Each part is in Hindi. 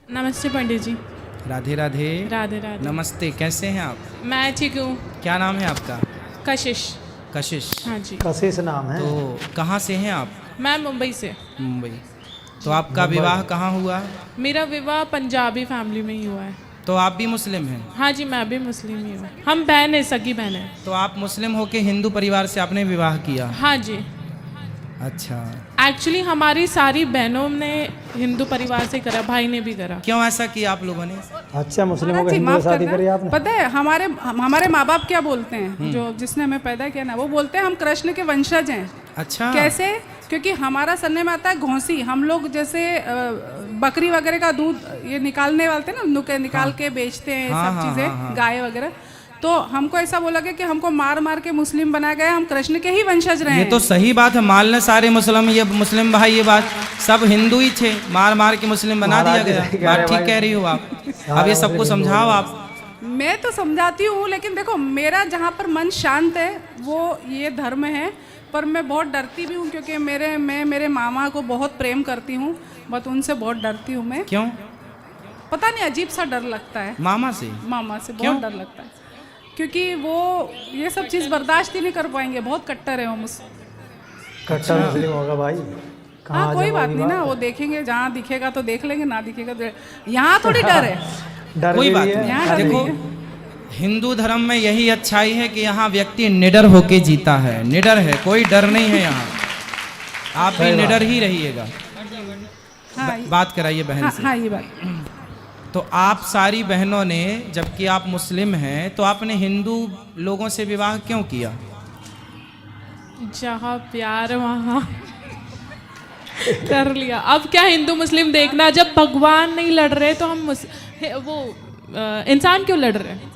नमस्ते पंडित जी। राधे राधे। राधे राधे। नमस्ते, कैसे हैं आप? मैं ठीक हूँ। क्या नाम है आपका? कशिश। कशिश। हाँ जी। कशिश नाम है। तो कहाँ से हैं आप? मैं मुंबई से। मुंबई। तो आपका विवाह कहाँ हुआ? मेरा विवाह पंजाबी फैमिली में ही हुआ है। तो आप भी मुस्लिम हैं? हाँ जी, मैं भी मुस्लिम ही हूँ। हम बहन है, सगी बहन है। तो आप मुस्लिम होके हिंदू परिवार से आपने विवाह किया? हाँ जी। अच्छा, एक्चुअली हमारी सारी बहनों ने हिंदू परिवार से करा, भाई ने भी करा। क्यों ऐसा किया आप लोगों ने? अच्छा, मुस्लिमों के जी, हिंदू माफ से शादी करना। करी आपने? पता है हमारे माँ बाप क्या बोलते हैं, जो जिसने हमें पैदा किया ना, वो बोलते हैं हम कृष्ण के वंशज हैं। अच्छा। कैसे? क्योंकि हमारा सरनेम में आता है घोंसी। हम लोग जैसे बकरी वगैरह का दूध ये निकालने वाले थे ना, नुके निकाल के बेचते हैं, हाँ, सब हाँ, चीज़ें, हाँ, हाँ। गाय वगैरह। तो हमको ऐसा बोला गया कि हमको मार मार के मुस्लिम बनाया गया, हम कृष्ण के ही वंशज रहे ये हैं। तो सही बात है, मालने सारे मुस्लिम भाई, ये बात सब हिंदू ही थे, मार मार के मुस्लिम बना दिया महाराज जी गया। सही कह बात रहे ठीक भाई। कह रही हो आप। अब ये सबको समझाओ आप। मैं तो समझाती हूँ, लेकिन देखो मेरा जहाँ पर मन शांत है वो ये धर्म है। पर मैं बहुत डरती भी हूँ, क्योंकि मैं मेरे मामा को बहुत प्रेम करती हूँ, बट उनसे बहुत डरती हूँ मैं। क्यों? पता नहीं, अजीब सा डर लगता है। मामा से? मामा से क्यों? बहुत डर लगता है, क्योंकि वो ये सब चीज़ बर्दाश्त ही नहीं कर पाएंगे, बहुत कट्टर है वो मुझसे। कट्टर मुस्लिम होगा भाई। कहाँ हाँ, कोई जमा बात की नहीं ना, वो देखेंगे, जहाँ दिखेगा तो देख लेंगे, ना दिखेगा तो यहाँ थोड़ी डर है। डर कोई भी बात है। नहीं। यहाँ डर देखो, नहीं है। हिंदू धर्म में यही अच्छाई है कि यहाँ व्यक्ति निडर होके जीता है, निडर है, कोई डर नहीं है यहाँ। आप भी सही बात। निडर ही रहिएगा। हाँ, बात कराइए बहन हाँ, से। हाँ, ये बात। तो आप सारी बहनों ने, जबकि आप मुस्लिम हैं, तो आपने हिंदू लोगों से विवाह क्यों किया? जहाँ प्यार वहाँ कर लिया। अब क्या हिंदू मुस्लिम देखना, जब भगवान नहीं लड़ रहे तो हम इंसान क्यों लड़ रहे हैं?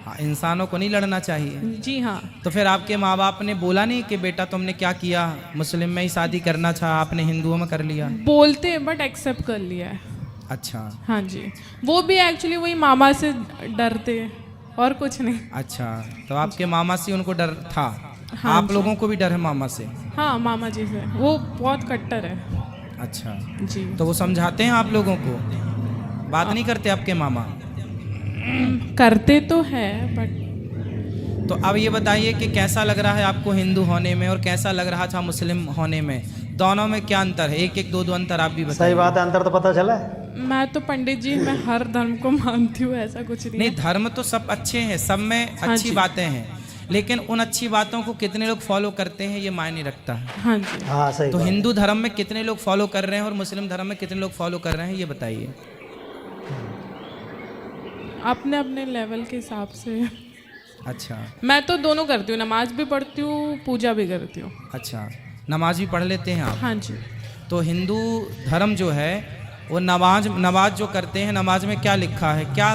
हाँ, इंसानों को नहीं लड़ना चाहिए। जी हाँ। तो फिर आपके माँ बाप ने बोला नहीं कि बेटा तुमने क्या किया, मुस्लिम में ही शादी करना था, आपने हिंदुओं में कर लिया? बोलते हैं बट एक्सेप्ट कर लिया है। अच्छा। हाँ जी। वो भी एक्चुअली वही मामा से डरते हैं और कुछ नहीं। अच्छा, तो आपके मामा से उनको डर था? हाँ आप जी। लोगों को भी डर है मामा से? हाँ, मामा जी से। वो बहुत कट्टर है। अच्छा, जी। तो वो समझाते हैं आप लोगों को? बात नहीं करते आपके मामा? करते तो है बट तो अब ये बताइए कि कैसा लग रहा है आपको हिंदू होने में और कैसा लग रहा था मुस्लिम होने में? दोनों में क्या अंतर है? एक एक दो दो अंतर आप भी बताइए। सही बात है, अंतर तो पता चला है। मैं तो पंडित जी, मैं हर धर्म को मानती हूँ, ऐसा कुछ नहीं नहीं, है। धर्म तो सब अच्छे हैं, सब में हाँ अच्छी जी। बातें हैं, लेकिन उन अच्छी बातों को कितने लोग फॉलो करते हैं ये मायने रखता है। हाँ जी। हाँ सही तो बात है। हिंदू धर्म में कितने लोग फॉलो कर रहे हैं और मुस्लिम धर्म में कितने लोग फॉलो कर रहे हैं ये बताइए। अपने अपने लेवल के हिसाब से। अच्छा। मैं तो दोनों करती हूँ, नमाज भी पढ़ती हूँ, पूजा भी करती हूँ। अच्छा, नमाज भी पढ़ लेते हैं आप? हाँ जी। तो हिंदू धर्म जो है वो नमाज जो करते हैं, नमाज में क्या लिखा है, क्या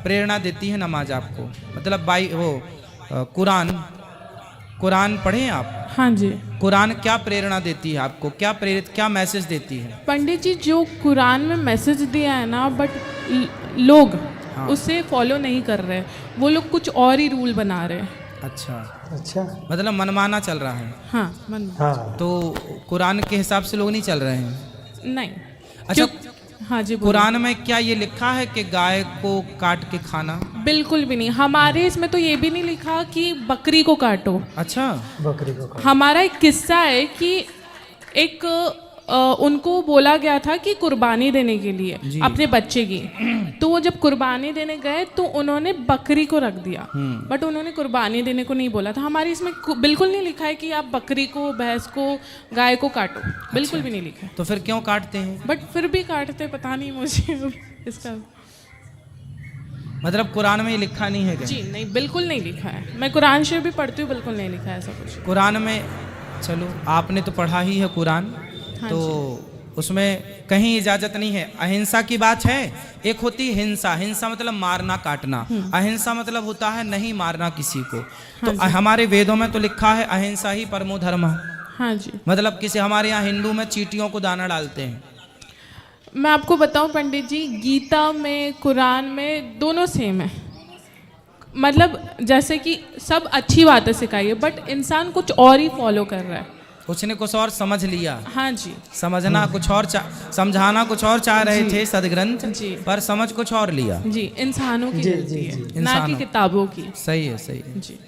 प्रेरणा देती है नमाज आपको? मतलब कुरान पढ़े आप? हाँ जी। कुरान क्या प्रेरणा देती है आपको, क्या मैसेज देती है? पंडित जी, जो कुरान में मैसेज दिया है ना, बट लोग हाँ। उसे फॉलो नहीं कर रहे। वो लोग कुछ और ही रूल बना रहे हैं। अच्छा, अच्छा। मतलब मनमाना चल रहा है। हाँ, मन हाँ, तो कुरान के हिसाब से लोग नहीं चल रहे हैं? नहीं। अच्छा, हाँ जी, बोलिए। कुरान में क्या ये लिखा है कि गाय को काट के खाना? बिल्कुल भी नहीं। हमारे इसमें तो ये भी नहीं लिखा कि बकरी को काटो। अच्छा। बकरी को खाओ। हमारा एक किस्सा है कि एक उनको बोला गया था कि कुर्बानी देने के लिए जी। अपने बच्चे की। तो वो जब कुर्बानी देने गए तो उन्होंने बकरी को रख दिया, बट उन्होंने कुर्बानी देने को नहीं बोला था। हमारे इसमें बिल्कुल नहीं लिखा है कि आप बकरी को, भैंस को, गाय को काटो, बिल्कुल भी नहीं लिखा है। तो फिर क्यों काटते हैं? बट फिर भी काटते, पता नहीं मुझे अब इसका। मतलब कुरान में ये लिखा नहीं है क्या? जी नहीं, बिल्कुल नहीं लिखा है। मैं कुरान शरीफ भी पढ़ती हूँ, बिल्कुल नहीं लिखा है ऐसा कुछ। कुरान में, चलो आपने तो पढ़ा ही है कुरान, हाँ तो उसमें कहीं इजाजत नहीं है। अहिंसा की बात है। एक होती है हिंसा, हिंसा मतलब मारना काटना, अहिंसा मतलब होता है नहीं मारना किसी को। तो हमारे वेदों में तो लिखा है अहिंसा ही परमो धर्म। हाँ जी। मतलब किसी, हमारे यहाँ हिंदू में चींटियों को दाना डालते हैं। मैं आपको बताऊं पंडित जी, गीता में, कुरान में, दोनों सेम है। मतलब जैसे कि सब अच्छी बातें सिखाई है, बट इंसान कुछ और ही फॉलो कर रहा है। कुछ ने कुछ और समझ लिया, हाँ जी समझना कुछ और समझाना कुछ और चाह रहे थे सदग्रंथ, जी। पर समझ कुछ और लिया। जी, इंसानों की जी, गलती जी, है, जी। ना कि इंसानों। किताबों की। सही है, सही है। जी।